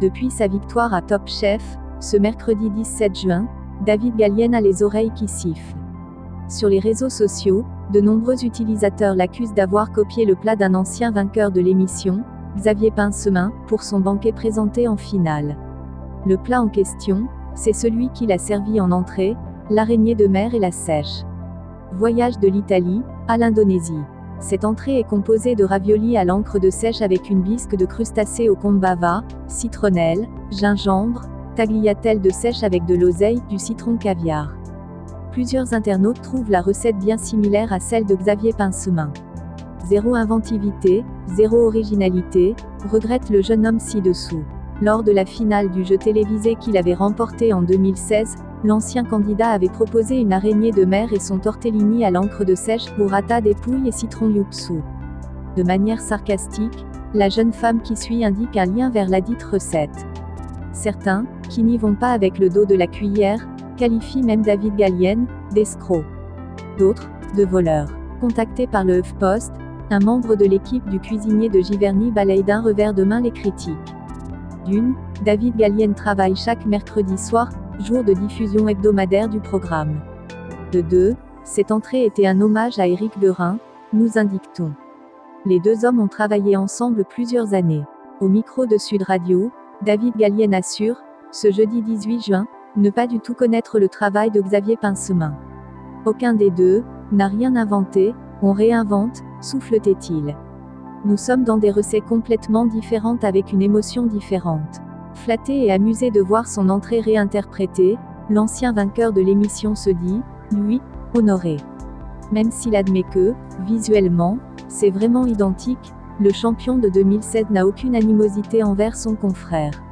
Depuis sa victoire à Top Chef, ce mercredi 17 juin, David Gallienne a les oreilles qui sifflent. Sur les réseaux sociaux, de nombreux utilisateurs l'accusent d'avoir copié le plat d'un ancien vainqueur de l'émission, Xavier Pincemin, pour son banquet présenté en finale. Le plat en question, c'est celui qu'il a servi en entrée, l'araignée de mer et la seiche. Voyage de l'Italie à l'Indonésie. Cette entrée est composée de raviolis à l'encre de seiche avec une bisque de crustacés au con bava, citronnelle, gingembre, tagliatelle de seiche avec de l'oseille, du citron caviar. Plusieurs internautes trouvent la recette bien similaire à celle de Xavier Pincemin. Zéro inventivité, zéro originalité, regrette le jeune homme ci-dessous. Lors de la finale du jeu télévisé qu'il avait remporté en 2016, l'ancien candidat avait proposé une araignée de mer et son tortellini à l'encre de seiche, burrata, dépouille et citron yuzu. De manière sarcastique, la jeune femme qui suit indique un lien vers ladite recette. Certains, qui n'y vont pas avec le dos de la cuillère, qualifient même David Gallienne d'escroc. D'autres, de voleur. Contacté par le HuffPost, un membre de l'équipe du cuisinier de Giverny balaye d'un revers de main les critiques. D'une, David Gallienne travaille chaque mercredi soir, jour de diffusion hebdomadaire du programme. De deux, cette entrée était un hommage à Éric Derain, nous indique-t-on. Les deux hommes ont travaillé ensemble plusieurs années. Au micro de Sud Radio, David Gallienne assure, ce jeudi 18 juin, ne pas du tout connaître le travail de Xavier Pincemin. Aucun des deux n'a rien inventé, on réinvente, souffletait-il. Nous sommes dans des recettes complètement différentes avec une émotion différente. Flatté et amusé de voir son entrée réinterprétée, l'ancien vainqueur de l'émission se dit, lui, honoré. Même s'il admet que, visuellement, c'est vraiment identique, le champion de 2007 n'a aucune animosité envers son confrère.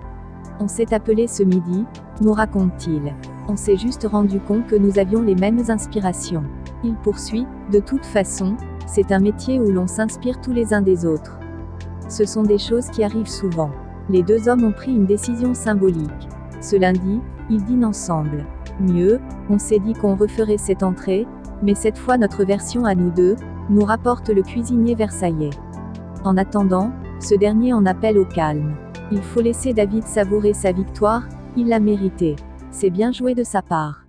On s'est appelé ce midi, nous raconte-t-il. On s'est juste rendu compte que nous avions les mêmes inspirations. Il poursuit, de toute façon, c'est un métier où l'on s'inspire tous les uns des autres. Ce sont des choses qui arrivent souvent. Les deux hommes ont pris une décision symbolique. Ce lundi, ils dînent ensemble. Mieux, on s'est dit qu'on referait cette entrée, mais cette fois notre version à nous deux, nous rapporte le cuisinier versaillais. En attendant, ce dernier en appelle au calme. Il faut laisser David savourer sa victoire, il l'a méritée. C'est bien joué de sa part.